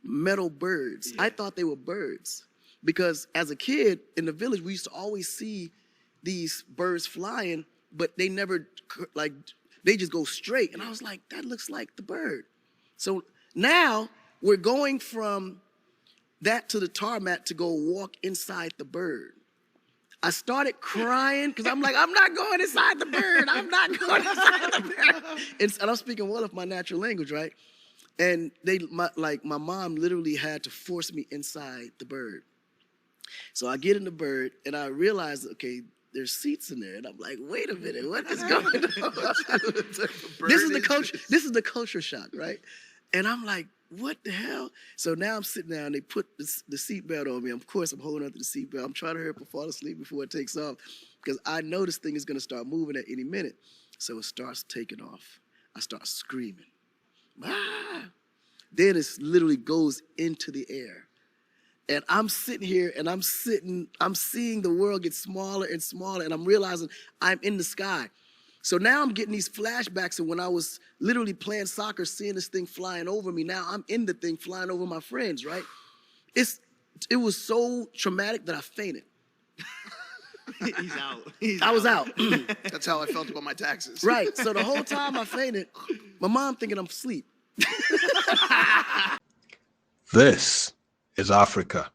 metal birds. I thought they were birds because as a kid in the village, we used to always see these birds flying, but they never, like, they just go straight. And I was like, that looks like the bird. So now we're going from that to the tarmac to go walk inside the bird. I started crying because I'm like, I'm not going inside the bird. I'm not going inside the bird. And I'm speaking well of my natural language, right? And my mom literally had to force me inside the bird. So I get in the bird and I realize, okay, there's seats in there. And I'm like, wait a minute, what is going on? This is the culture shock, right? And I'm like, what the hell? So now I'm sitting down, they put the seatbelt on me. Of course, I'm holding on to the seatbelt. I'm trying to hurry up and fall asleep before it takes off because I know this thing is gonna start moving at any minute. So it starts taking off. I start screaming. Ah! Then it literally goes into the air. And I'm sitting here and I'm seeing the world get smaller and smaller and I'm realizing I'm in the sky. So now I'm getting these flashbacks of when I was literally playing soccer, seeing this thing flying over me. Now I'm in the thing flying over my friends, right? It was so traumatic that I fainted. He's out. I was out. That's how I felt about my taxes. Right. So the whole time I fainted, my mom thinking I'm asleep. This is Africa.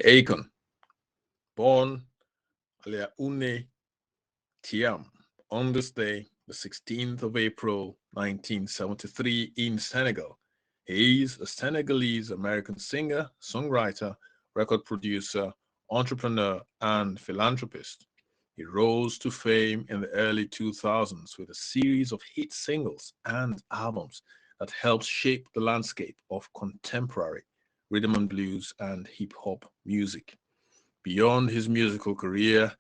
Akon, born Aliaoune Thiam on this day, the 16th of April, 1973 in Senegal. He is a Senegalese American singer, songwriter, record producer, entrepreneur, and philanthropist. He rose to fame in the early 2000s with a series of hit singles and albums that helped shape the landscape of contemporary rhythm and blues and hip-hop music. Beyond his musical career,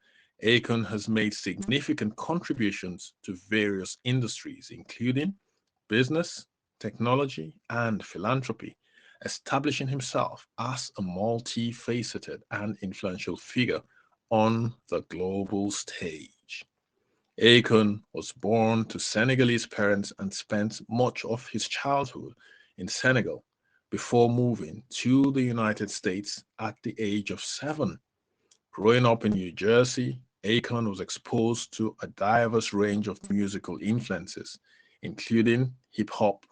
Akon has made significant contributions to various industries, including business, technology, and philanthropy, establishing himself as a multifaceted and influential figure on the global stage. Akon was born to Senegalese parents and spent much of his childhood in Senegal before moving to the United States at the age of 7. Growing up in New Jersey, Akon was exposed to a diverse range of musical influences, including hip-hop,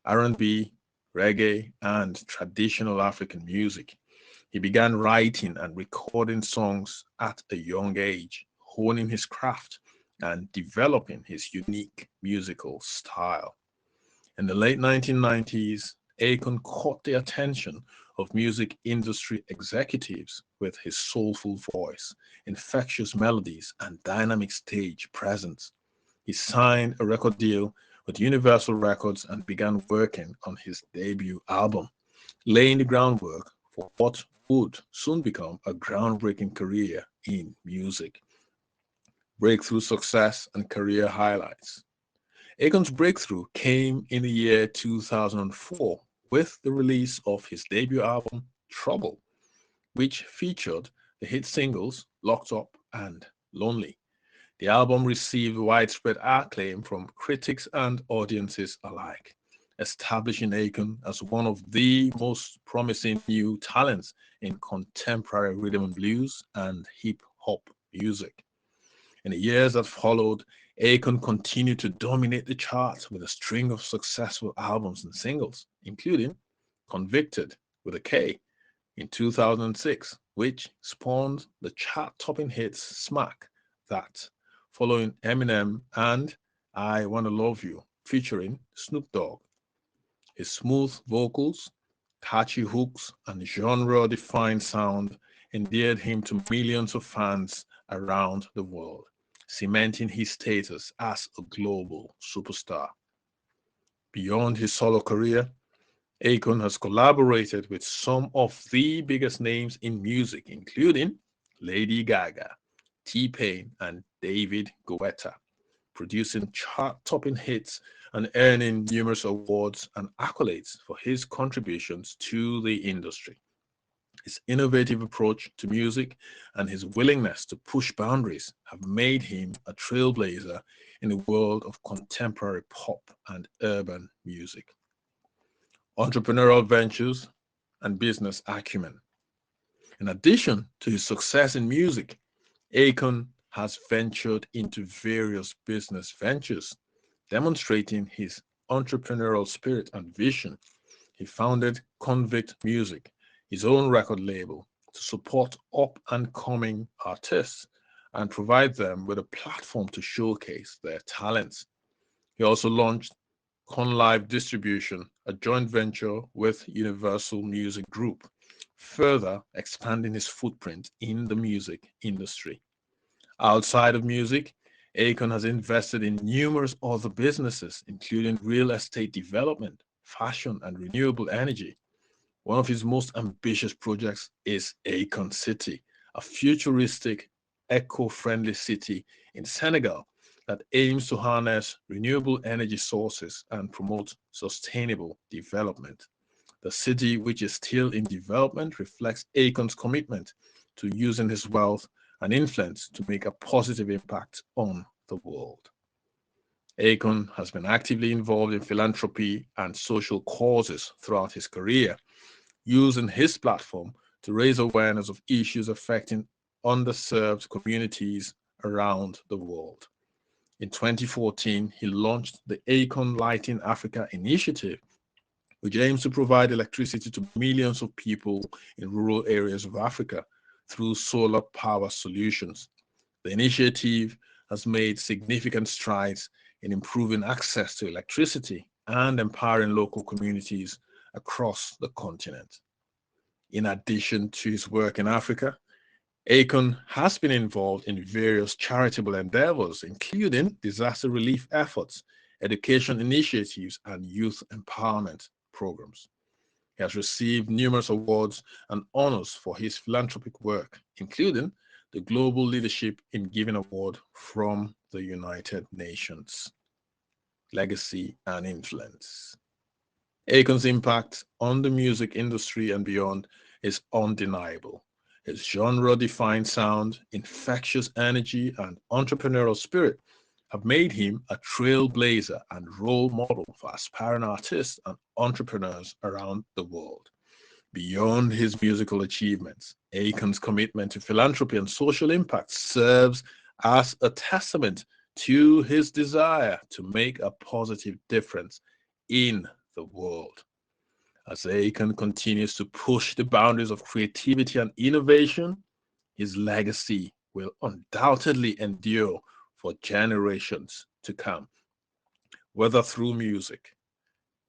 R&B, reggae, and traditional African music. He began writing and recording songs at a young age, honing his craft and developing his unique musical style. In the late 1990s, Akon caught the attention of music industry executives with his soulful voice, infectious melodies, and dynamic stage presence. He signed a record deal with Universal Records and began working on his debut album, laying the groundwork for what would soon become a groundbreaking career in music. Breakthrough success and career highlights. Akon's breakthrough came in the year 2004 with the release of his debut album, Trouble, which featured the hit singles Locked Up and Lonely. The album received widespread acclaim from critics and audiences alike, establishing Akon as one of the most promising new talents in contemporary rhythm and blues and hip-hop music. In the years that followed, Akon continued to dominate the charts with a string of successful albums and singles, including Convicted with a K in 2006, which spawned the chart-topping hits Smack That, following Eminem, and I Wanna Love You featuring Snoop Dogg. His smooth vocals, catchy hooks, and genre-defined sound endeared him to millions of fans around the world, cementing his status as a global superstar. Beyond his solo career, Akon has collaborated with some of the biggest names in music, including Lady Gaga, T-Pain, and David Guetta, producing chart-topping hits and earning numerous awards and accolades for his contributions to the industry. His innovative approach to music and his willingness to push boundaries have made him a trailblazer in the world of contemporary pop and urban music. Entrepreneurial ventures and business acumen. In addition to his success in music, Akon has ventured into various business ventures, demonstrating his entrepreneurial spirit and vision. He founded Convict Music, his own record label, to support up and coming artists and provide them with a platform to showcase their talents. He also launched ConLive Distribution, a joint venture with Universal Music Group, further expanding his footprint in the music industry. Outside of music, Akon has invested in numerous other businesses, including real estate development, fashion, and renewable energy. One of his most ambitious projects is Akon City, a futuristic, eco-friendly city in Senegal that aims to harness renewable energy sources and promote sustainable development. The city, which is still in development, reflects Akon's commitment to using his wealth and influence to make a positive impact on the world. Akon has been actively involved in philanthropy and social causes throughout his career, using his platform to raise awareness of issues affecting underserved communities around the world. In 2014, he launched the Akon Lighting Africa initiative, which aims to provide electricity to millions of people in rural areas of Africa through solar power solutions. The initiative has made significant strides in improving access to electricity and empowering local communities across the continent. In addition to his work in Africa, Akon has been involved in various charitable endeavors, including disaster relief efforts, education initiatives, and youth empowerment programs. He has received numerous awards and honors for his philanthropic work, including the Global Leadership in Giving Award from the United Nations. Legacy and influence. Akon's impact on the music industry and beyond is undeniable. His genre-defined sound, infectious energy, and entrepreneurial spirit have made him a trailblazer and role model for aspiring artists and entrepreneurs around the world. Beyond his musical achievements, Akon's commitment to philanthropy and social impact serves as a testament to his desire to make a positive difference in the world. As Akon continues to push the boundaries of creativity and innovation, his legacy will undoubtedly endure for generations to come. Whether through music,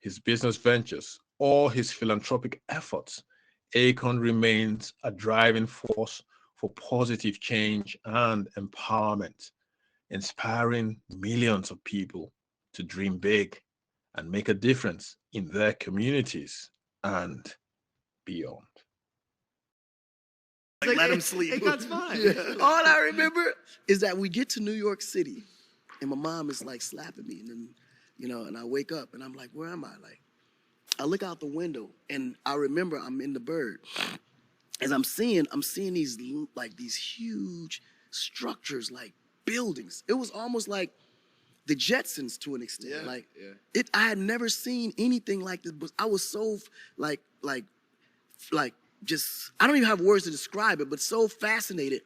his business ventures, or his philanthropic efforts, Akon remains a driving force for positive change and empowerment, inspiring millions of people to dream big and make a difference in their communities and beyond. Like, let him sleep. Akon's fine. All I remember is that we get to New York City, and my mom is like slapping me, and then, and I wake up, and I'm like, where am I? Like, I look out the window, and I remember I'm in the bird. As I'm seeing these huge structures, like buildings. It was almost like the Jetsons to an extent. I had never seen anything like this, but I was so just, I don't even have words to describe it, but so fascinated.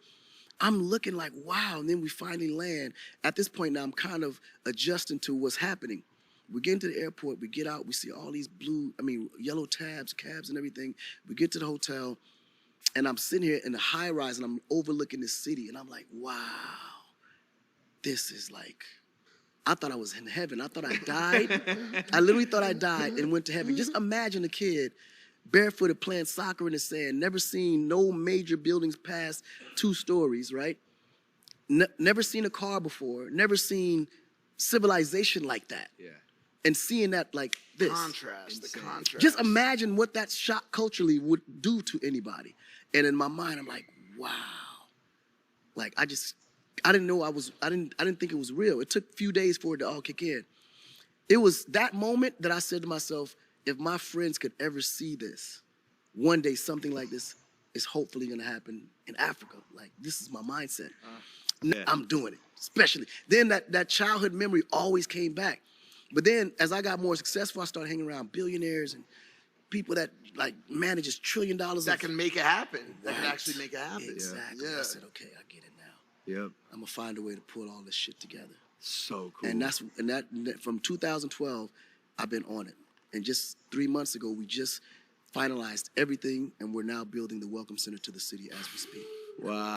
I'm looking like, wow, and then we finally land. At this point now, I'm kind of adjusting to what's happening. We get into the airport, we get out, we see all these yellow cabs and everything. We get to the hotel, and I'm sitting here in the high rise, and I'm overlooking the city, and I'm like, wow, this is like, I thought I was in heaven. I thought I died. I literally thought I died and went to heaven. Just imagine a kid barefooted playing soccer in the sand, never seen no major buildings past 2 stories, right? Never seen a car before, never seen civilization like that. Yeah. and seeing that like this. Contrast, the contrast. Just imagine what that shot culturally would do to anybody. And in my mind, I'm like, wow. Like I didn't know I didn't think it was real. It took a few days for it to all kick in. It was that moment that I said to myself, if my friends could ever see this, one day something like this is hopefully gonna happen in Africa. Like this is my mindset. Yeah. I'm doing it, especially. Then that childhood memory always came back. But then as I got more successful, I started hanging around billionaires and people that like manages $1 trillion. that can make it happen. That can Right. actually make it happen. Exactly. Yeah. I said, okay, I get it now. Yep. I'm gonna find a way to pull all this shit together. So cool. And that from 2012, I've been on it. And just 3 months ago, we just finalized everything, and we're now building the Welcome Center to the city as we speak. Wow.